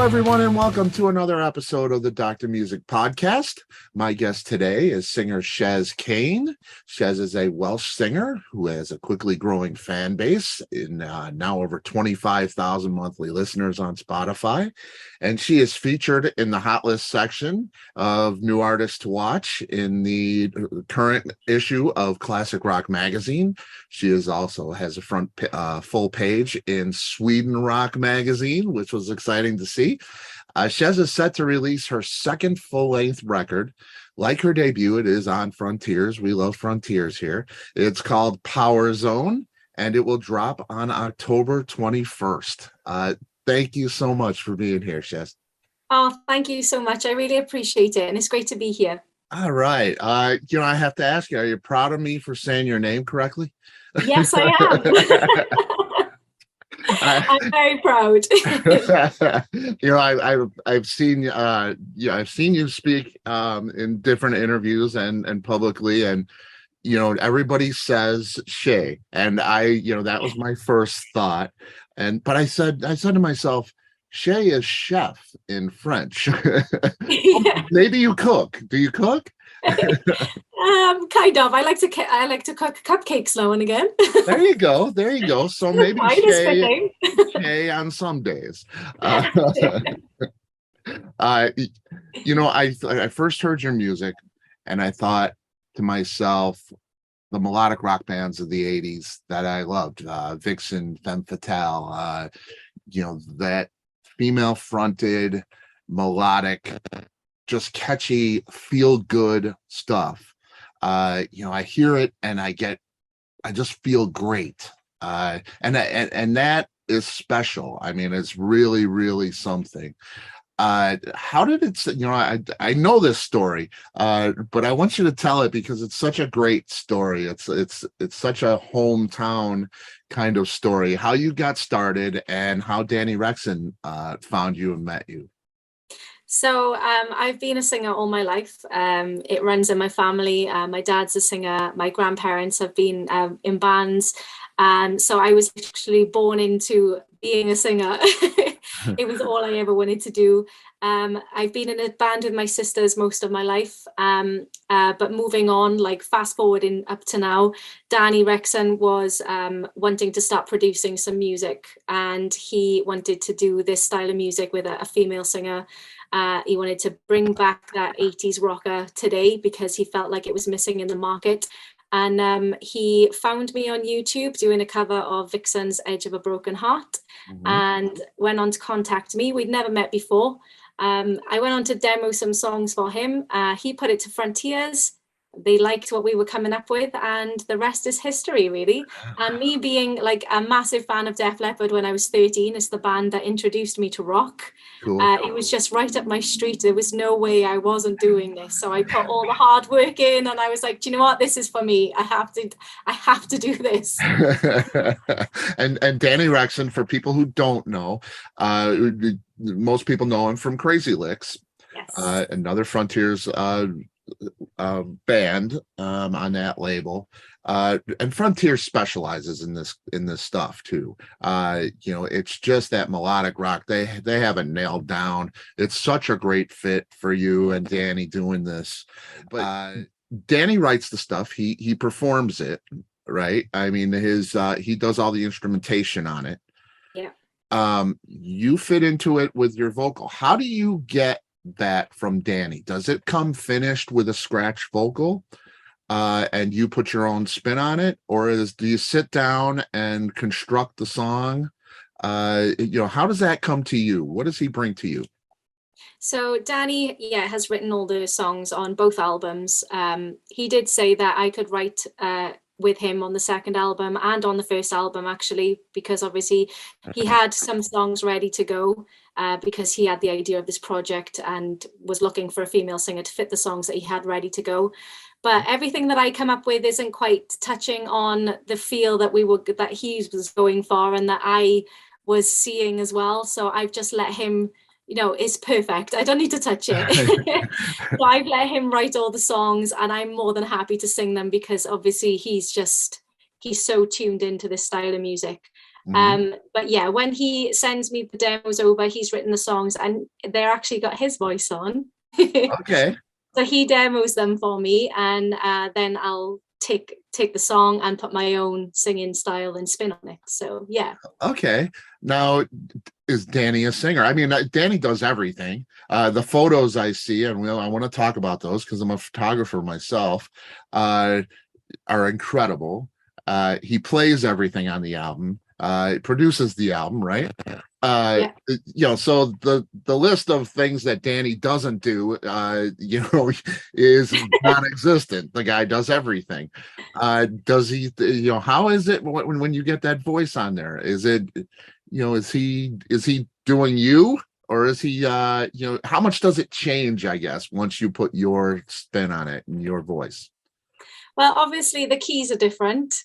Hello, everyone, and welcome to another episode of the Dr. Music Podcast. My guest today is singer Chez Kane. Chez is a Welsh singer who has a quickly growing fan base in now over 25,000 monthly listeners on Spotify. And she is featured in the Hot List section of New Artists to Watch in the current issue of Classic Rock Magazine. She is also has a front full page in Sweden Rock Magazine, which was exciting to see. Chez is set to release her second full-length record. Like her debut, it is on Frontiers. We love Frontiers here. It's called Powerzone, and it will drop on October 21st. Thank you so much for being here, Chez. Oh, thank you so much. I really appreciate it, and it's great to be here. All right. I have to ask you, are you proud of me for saying your name correctly? Yes, I am. I'm very proud. I've seen you speak in different interviews and publicly, and everybody says Chez, and that was my first thought, but I said to myself, Chez is chef in French. Yeah. Maybe you cook. Do you cook? Kind of. I like to cook cupcakes now and again. There you go. So maybe Chez on some days. I first heard your music, and I thought to myself, the melodic rock bands of the 80s that I loved, Vixen, Femme Fatale, that female fronted, melodic, just catchy, feel good stuff. I hear it and I just feel great. And that is special. I mean, it's really, really something. How did it, I know this story, but I want you to tell it because it's such a great story. It's such a hometown kind of story, how you got started and how Danny Rexon found you and met you. So I've been a singer all my life. It runs in my family. My dad's a singer. My grandparents have been in bands. So I was actually born into being a singer. It was all I ever wanted to do. I've been in a band with my sisters most of my life. But moving on, like fast forwarding up to now, Danny Rexon was wanting to start producing some music, and he wanted to do this style of music with a female singer. He wanted to bring back that 80s rocker today because he felt like it was missing in the market. And he found me on YouTube doing a cover of Vixen's Edge of a Broken Heart, and went on to contact me. We'd never met before. I went on to demo some songs for him. He put it to Frontiers. They liked what we were coming up with, and the rest is history, really. And me being like a massive fan of Def Leppard when I was 13, it's the band that introduced me to rock. Cool. It was just right up my street. There was no way I wasn't doing this. So I put all the hard work in, and I was like, do you know what? This is for me. I have to do this. and Danny Rexon, for people who don't know, most people know him from Crazy Licks. Yes. Another Frontiers band on that label, and Frontier specializes in this stuff too. It's just that melodic rock. They have it nailed down. It's such a great fit for you and Danny doing this. But Danny writes the stuff. He performs it, right? I mean, he does all the instrumentation on it. Yeah. You fit into it with your vocal. How do you get that from Danny? Does it come finished with a scratch vocal and you put your own spin on it, or do you sit down and construct the song? How does that come to you? What does he bring to you? So Danny, has written all the songs on both albums. He did say that I could write with him on the second album and on the first album, actually, because obviously he had some songs ready to go, because he had the idea of this project and was looking for a female singer to fit the songs that he had ready to go. But everything that I come up with isn't quite touching on the feel that he was going for and that I was seeing as well. So I've just let him, it's perfect. I don't need to touch it. So I've let him write all the songs, and I'm more than happy to sing them because obviously he's so tuned into this style of music. Mhm. But yeah, when he sends me the demos over, he's written the songs and they're actually got his voice on. Okay. So he demos them for me, and then I'll take the song and put my own singing style and spin on it. So yeah. Okay. Now, is Danny a singer? I mean, Danny does everything. The photos I see, and I want to talk about those because I'm a photographer myself, uh, are incredible. He plays everything on the album. Produces the album, right? Yeah. So the list of things that Danny doesn't do, is non-existent. The guy does everything. Does he? How is it when you get that voice on there? Is it, is he doing you, or is he? How much does it change? I guess once you put your spin on it and your voice. Well, obviously the keys are different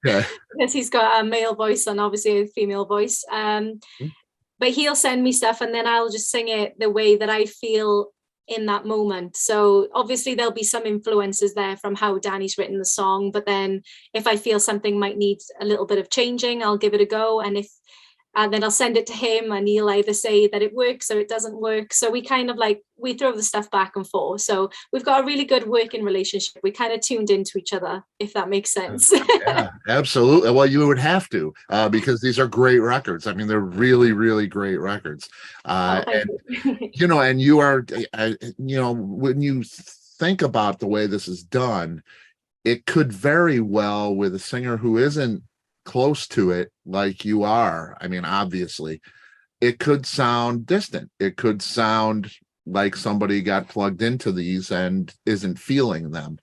Yeah. because he's got a male voice and obviously a female voice. But he'll send me stuff and then I'll just sing it the way that I feel in that moment. So obviously there'll be some influences there from how Danny's written the song, but then if I feel something might need a little bit of changing, I'll give it a go. And then I'll send it to him and he'll either say that it works or it doesn't work. So we kind of we throw the stuff back and forth. So we've got a really good working relationship. We kind of tuned into each other, if that makes sense. Yeah, absolutely. Well, you would have to, because these are great records. I mean, they're really, really great records. Oh, thank And you. and you are, when you think about the way this is done, it could very well, with a singer who isn't close to it like you are. I mean, obviously, it could sound distant. It could sound like somebody got plugged into these and isn't feeling them.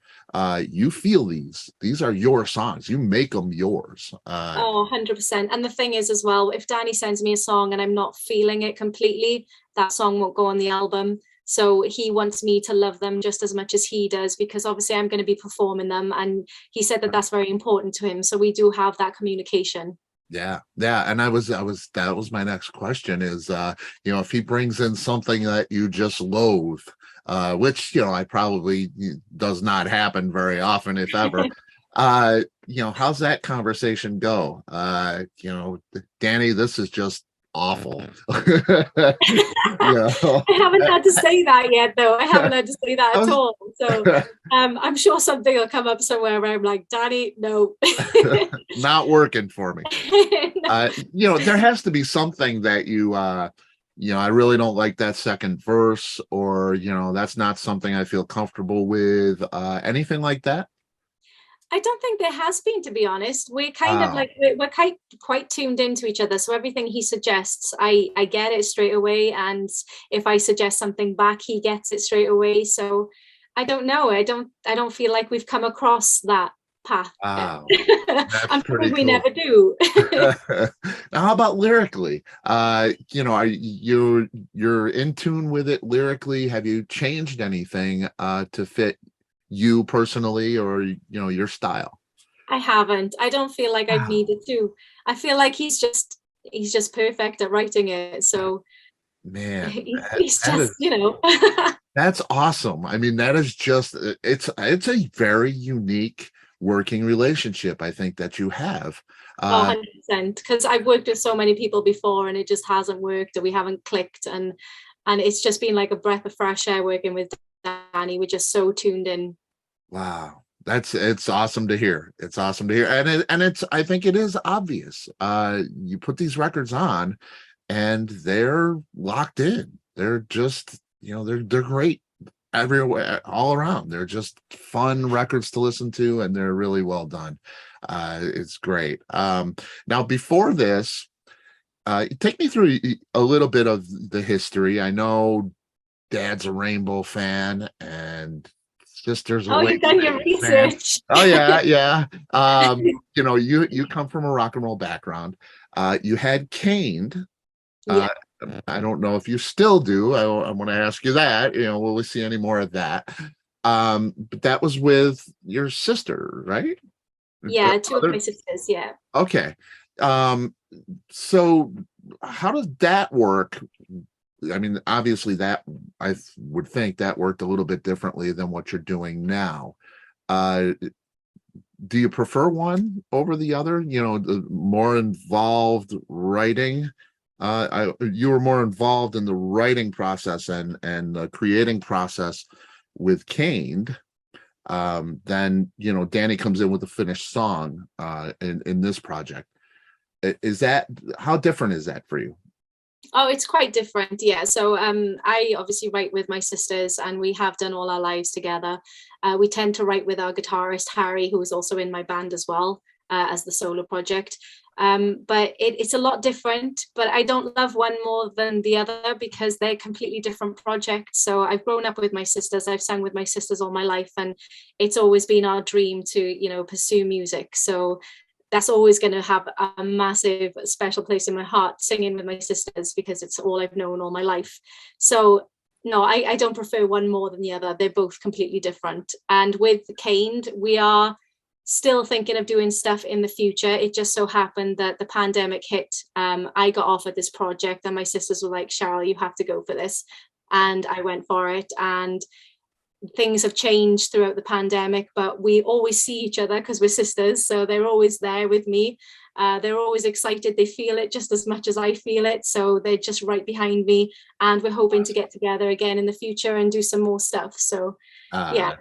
You feel these. These are your songs. You make them yours. Oh, 100%. And the thing is as well, if Danny sends me a song and I'm not feeling it completely, that song won't go on the album. So he wants me to love them just as much as he does, because obviously I'm going to be performing them. And he said that that's very important to him. So we do have that communication. Yeah, yeah. And that was my next question is, if he brings in something that you just loathe, which, I probably does not happen very often, if ever. How's that conversation go? Danny, this is just awful. I haven't had to say that yet, though. I haven't had to say that at all. So I'm sure something will come up somewhere where I'm like, Danny, no. Not working for me. There has to be something that I really don't like that second verse, or, that's not something I feel comfortable with. Anything like that? I don't think there has been, to be honest. We're kind of Wow. we're quite tuned into each other. So everything he suggests, I get it straight away. And if I suggest something back, he gets it straight away. So I don't know. I don't feel like we've come across that path yet. Wow. That's I'm pretty hoping we cool. never do. Now, how about lyrically? Are you're in tune with it lyrically? Have you changed anything to fit you personally, or your style? I haven't. I don't feel like I've Wow, needed to. I feel like he's just perfect at writing it. So man, he's that just, is that's awesome. I mean, that is just it's a very unique working relationship, I think, that you have. Oh, Uh 100%. Because I've worked with so many people before and it just hasn't worked, or we haven't clicked. And it's just been like a breath of fresh air working with Danny. We're just so tuned in. wow. It's awesome to hear. It's awesome to hear. And I think it is obvious. You put these records on and they're locked in. They're just, they're great everywhere, all around. They're just fun records to listen to, and they're really well done. It's great. Now, before this, take me through a little bit of the history. I know Dad's a Rainbow fan, and sister's a Oh, you've Wake done your fan. research. Oh yeah, yeah. You come from a rock and roll background. You had caned. Uh, Yeah. I don't know if you still do. I want to ask you that. Will we see any more of that? But that was with your sister, right? The Yeah, two of my other. sisters. Yeah. Okay. So how does that work? I mean, obviously that I would think that worked a little bit differently than what you're doing now. Uh, do you prefer one over the other? You know, the more involved writing. You were more involved in the writing process and the creating process with Kane. Then Danny comes in with a finished song in this project. Is that, how different is that for you? Oh, it's quite different. Yeah. So I obviously write with my sisters, and we have done all our lives together. We tend to write with our guitarist, Harry, who is also in my band as well, as the solo project. But it's a lot different, but I don't love one more than the other because they're completely different projects. So I've grown up with my sisters. I've sung with my sisters all my life, and it's always been our dream to pursue music. So that's always going to have a massive special place in my heart, singing with my sisters, because it's all I've known all my life. So no, I don't prefer one more than the other. They're both completely different. And with Caned, we are still thinking of doing stuff in the future. It just so happened that the pandemic hit. I got offered this project, and my sisters were like, Cheryl, you have to go for this. And I went for it. And things have changed throughout the pandemic, but we always see each other because we're sisters. So they're always there with me. They're always excited. They feel it just as much as I feel it. So they're just right behind me. And we're hoping to get together again in the future and do some more stuff. So yeah,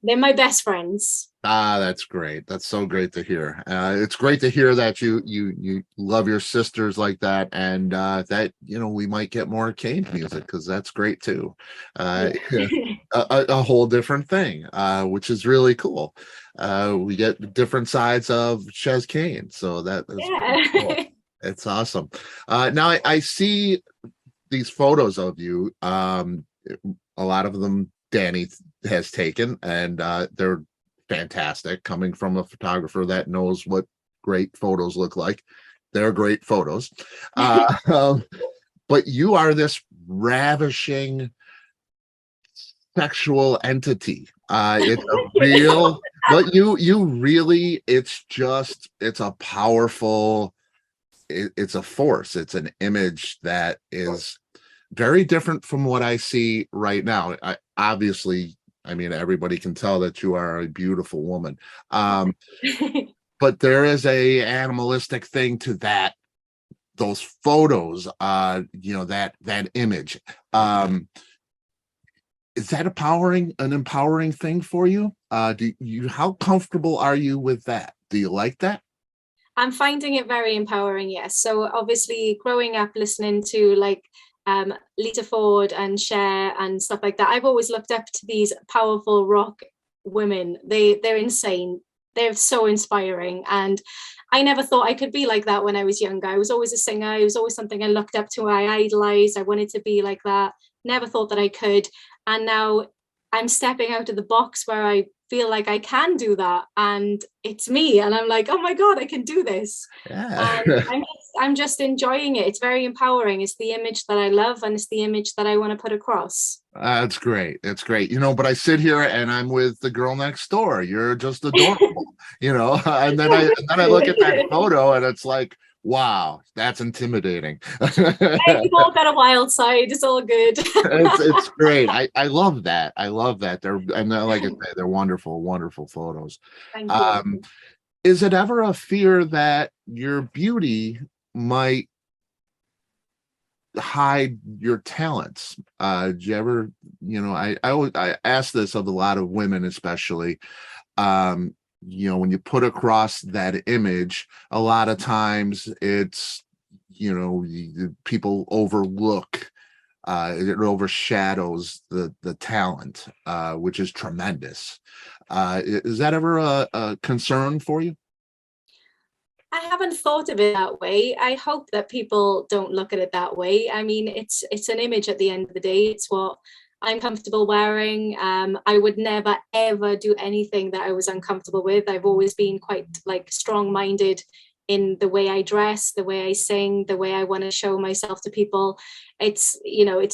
they're my best friends. That's great. That's so great to hear. It's great to hear that you love your sisters like that, and that we might get more Kane music, because that's great too. Yeah. A whole different thing, which is really cool. We get different sides of Chez Kane, so that's pretty cool. It's awesome. Now I see these photos of you. A lot of them Danny has taken, and they're fantastic, coming from a photographer that knows what great photos look like. They're great photos. But you are this ravishing sexual entity. It's a real, but you really, it's a powerful, it's a force. It's an image that is very different from what I see right now. Obviously, I mean, everybody can tell that you are a beautiful woman. But there is a animalistic thing to those photos, that image. Is that an empowering thing for you? How comfortable are you with that? Do you like that? I'm finding it very empowering, yes. So obviously growing up listening to Lita Ford and Cher and stuff like that, I've always looked up to these powerful rock women. They're insane. They're so inspiring. And I never thought I could be like that when I was younger. I was always a singer. It was always something I looked up to, I idolized. I wanted to be like that. Never thought that I could. And now I'm stepping out of the box where I feel like I can do that, and it's me, and I'm like, oh my god, I can do this. Yeah. And I'm just enjoying it. It's very empowering. It's the image that I love, and it's the image that I want to put across. That's great. That's great. But I sit here and I'm with the girl next door. You're just adorable, and then I look at that photo and it's like, wow, that's intimidating. You've all got a wild side. It's all good. It's great. I love that. I love that. Like I say, they're wonderful, wonderful photos. Thank you. Is it ever a fear that your beauty might hide your talents? Do you ever, I ask this of a lot of women, especially, when you put across that image, a lot of times it's, people overlook, it overshadows the talent, which is tremendous. Is that ever a concern for you? I haven't thought of it that way. I hope that people don't look at it that way. I mean, it's an image at the end of the day. It's what I'm comfortable wearing. I would never ever do anything that I was uncomfortable with. I've always been quite strong-minded in the way I dress, the way I sing, the way I want to show myself to people. It's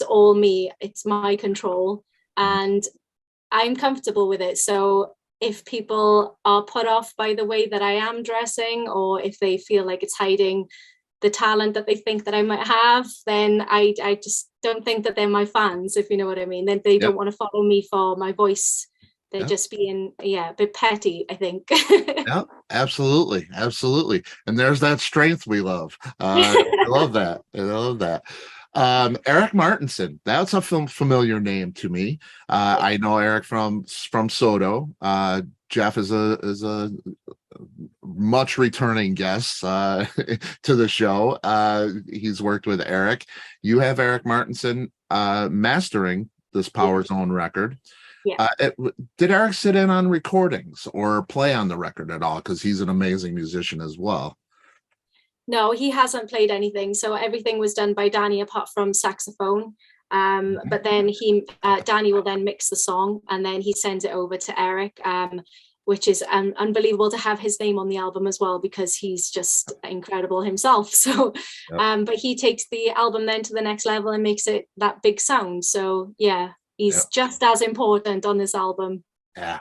all me. It's my control, and I'm comfortable with it. So if people are put off by the way that I am dressing, or if they feel like it's hiding the talent that they think that I might have, then I just don't think that they're my fans, if you know what I mean. Then they don't want to follow me for my voice. They're Yeah. just being, a bit petty, I think. Yeah, absolutely, absolutely. And there's that strength we love. I love that. I love that. Eric Martinson, that's a familiar name to me. I know Eric from Soto. Jeff is a much returning guest to the show. He's worked with Eric. You have Eric Martinson mastering this Powerzone record. Yeah. Did Eric sit in on recordings or play on the record at all? Because he's an amazing musician as well. No, he hasn't played anything. So everything was done by Danny apart from saxophone. But then Danny will then mix the song and then he sends it over to Eric, which is unbelievable to have his name on the album as well, because he's just incredible himself. So, Yep. but he takes the album then to the next level and makes it that big sound. So yeah, he's Yep. just as important on this album. Yeah,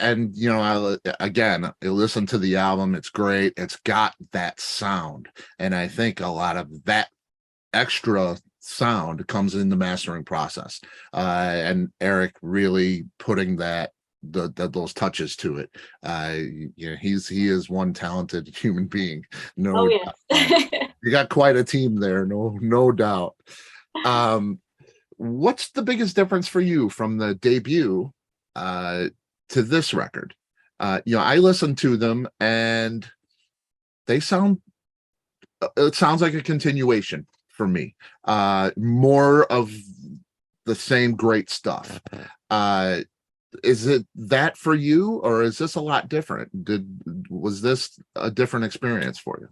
and I listen to the album. It's great. It's got that sound, and I think a lot of that extra sound comes in the mastering process. And Eric really putting those touches to it. He is one talented human being. Oh No doubt. yeah. You got quite a team there. No doubt. What's the biggest difference for you from the debut to this record? I listened to them and it sounds like a continuation for me. More of the same great stuff. Is it that for you, or is this a lot different? Was this a different experience for you?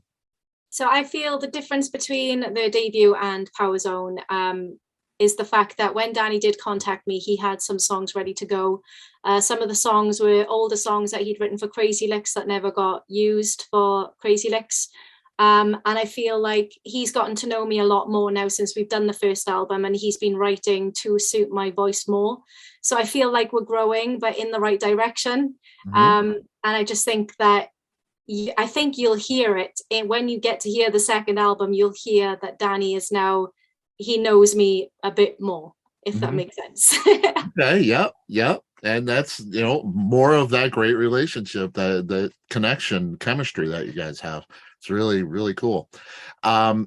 So I feel the difference between the debut and Powerzone is the fact that when Danny did contact me, he had some songs ready to go. Some of the songs were older songs that he'd written for Crazy Licks that never got used for Crazy Licks. And I feel like he's gotten to know me a lot more now since we've done the first album, and he's been writing to suit my voice more. So I feel like we're growing, but in the right direction. And I just think that I think you'll hear it. And when you get to hear the second album, you'll hear that Danny is now, he knows me a bit more, if that makes sense. Okay, yep. And that's, more of that great relationship, the connection, chemistry that you guys have. It's really, really cool.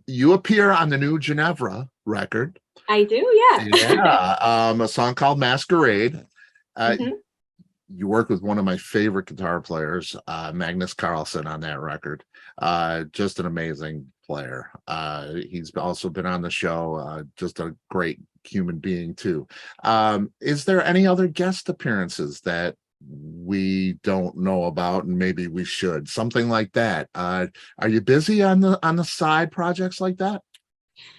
You appear on the new Ginevra record. I do, yeah. Yeah, a song called Masquerade. Mhm. You work with one of my favorite guitar players, Magnus Carlsen, on that record. Just an amazing player. He's also been on the show. Just a great human being too. Is there any other guest appearances that we don't know about and maybe we should? Something like that. Are you busy on the side projects like that?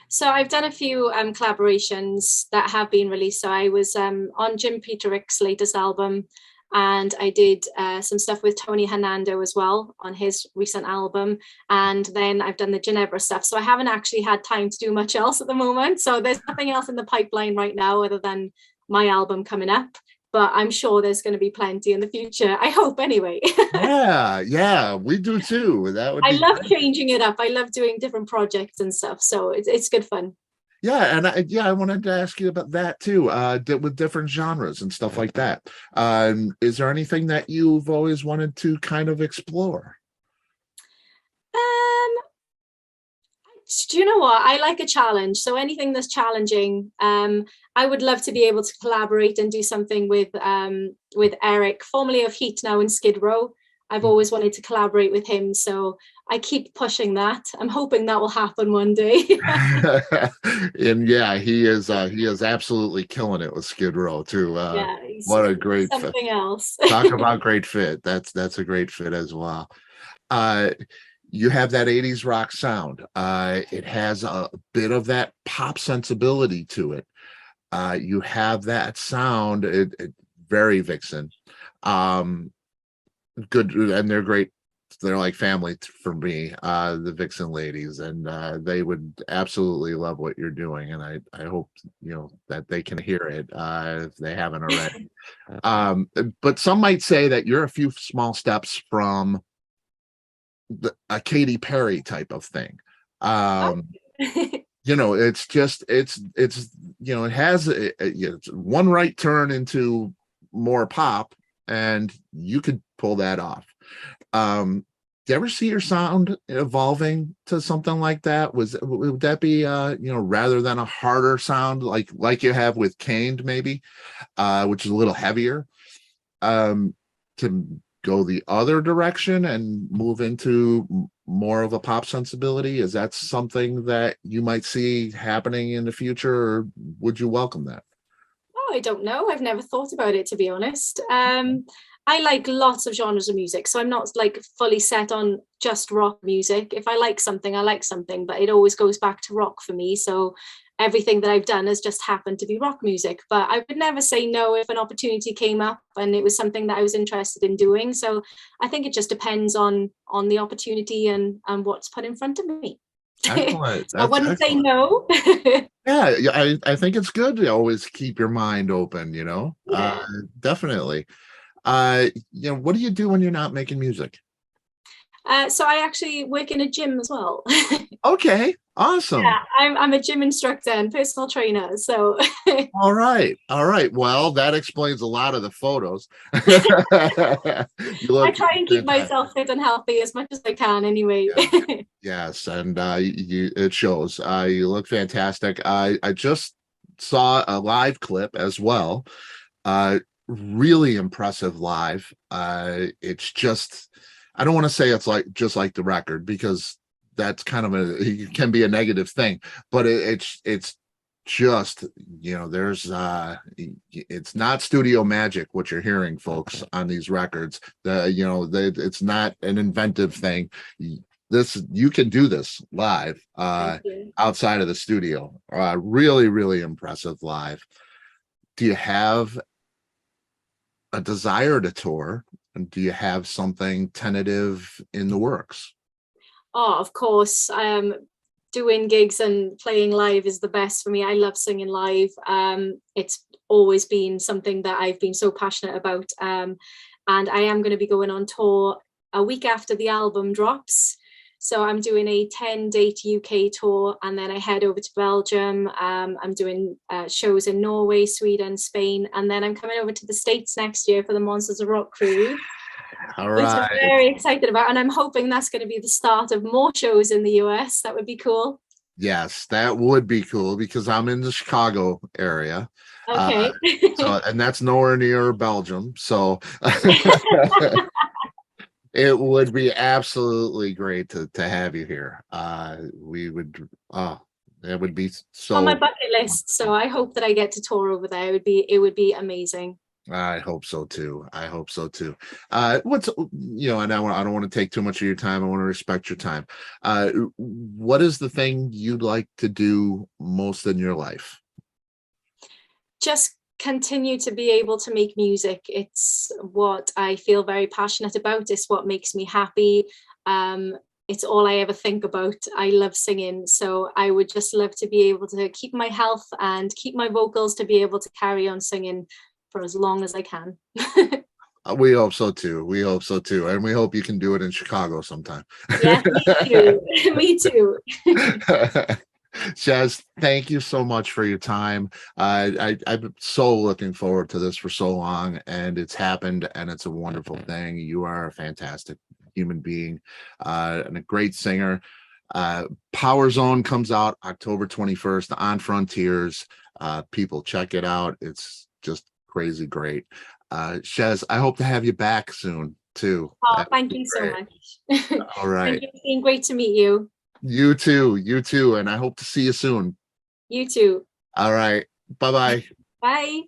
So I've done a few collaborations that have been released. So I was on Jim Peterick's latest album, and I did some stuff with Tony Hernando as well on his recent album. And then I've done the Ginevra stuff. So I haven't actually had time to do much else at the moment. So there's nothing else in the pipeline right now other than my album coming up. But I'm sure there's going to be plenty in the future. I hope anyway. Yeah, we do too. That would I be love great. changing it up. I love doing different projects and stuff. So it's good fun. Yeah, and I wanted to ask you about that too, with different genres and stuff like that. Is there anything that you've always wanted to kind of explore? Do you know what? I like a challenge. So anything that's challenging, I would love to be able to collaborate and do something with Eric, formerly of Heat, now in Skid Row. I've always wanted to collaborate with him, so I keep pushing that. I'm hoping that will happen one day. And yeah, he is absolutely killing it with Skid Row too. Yeah, What a great fit. something else. Talk about great fit. That's a great fit as well. You have that 80s rock sound. It has a bit of that pop sensibility to it. You have that sound, it very Vixen. Good, and they're great. They're like family for me, the Vixen ladies, and they would absolutely love what you're doing. And I hope that they can hear it if they haven't already. But some might say that you're a few small steps from a Katy Perry type of thing. It's just it has it's one right turn into more pop, and you could pull that off. Do you ever see your sound evolving to something like that? Would that be rather than a harder sound like you have with Caned maybe, which is a little heavier, to go the other direction and move into more of a pop sensibility? Is that something that you might see happening in the future, or would you welcome that? Oh, I don't know. I've never thought about it, to be honest. I like lots of genres of music, so I'm not like fully set on just rock music. If I like something, I like something, but it always goes back to rock for me. So everything that I've done has just happened to be rock music. But I would never say no if an opportunity came up and it was something that I was interested in doing. So I think it just depends on the opportunity and what's put in front of me. Excellent. I That's wouldn't say excellent. no. Yeah, yeah, I think it's good to always keep your mind open, Yeah. definitely. What do you do when you're not making music? So I actually work in a gym as well. Okay, awesome. Yeah, I'm a gym instructor and personal trainer. So All right, all right. Well, that explains a lot of the photos. You I look try and keep fantastic. myself fit and healthy as much as I can anyway. Yeah. Yes, and it shows. You look fantastic. I just saw a live clip as well. Uh, Really impressive live. It's just, I don't want to say it's like just like the record, because that's kind of it can be a negative thing, but it's just, there's it's not studio magic what you're hearing, folks, on these records. It's not an inventive thing. This, you can do this live, Thank you. outside of the studio. Really, really impressive live. Do you have a desire to tour? And do you have something tentative in the works? Oh, of course. Doing gigs and playing live is the best for me. I love singing live. It's always been something that I've been so passionate about. And I am going to be going on tour a week after the album drops. So I'm doing a 10-date UK tour, and then I head over to Belgium. I'm doing shows in Norway, Sweden, Spain, and then I'm coming over to the States next year for the Monsters of Rock cruise, All which I'm right. very excited about. And I'm hoping that's going to be the start of more shows in the US. That would be cool. Yes, that would be cool, because I'm in the Chicago area. Uh, Okay. and that's nowhere near Belgium. So it would be absolutely great to have you here. We would, it would be On my so bucket list. So wonderful. I hope that I get to tour over there. It would be amazing. I hope so too. I hope so too. What's, and I don't want to take too much of your time. I want to respect your time. What is the thing you'd like to do most in your life? Just continue to be able to make music. It's what I feel very passionate about. It's what makes me happy. It's all I ever think about. I love singing, so I would just love to be able to keep my health and keep my vocals to be able to carry on singing for as long as I can. We hope so too. We hope so too. And we hope you can do it in Chicago sometime. Yes, me too. Me too. Jazz, thank you so much for your time. I've been so looking forward to this for so long, and it's happened, and it's a wonderful thing. You are a fantastic human being, and a great singer. Powerzone comes out October 21st on Frontiers. People, check it out. It's just crazy great. Shez, I hope to have you back soon too. Oh, That would thank be you so great. much. All Thank right. you. It's been great to meet you. You too, and I hope to see you soon. You too. All right. Bye bye. Bye.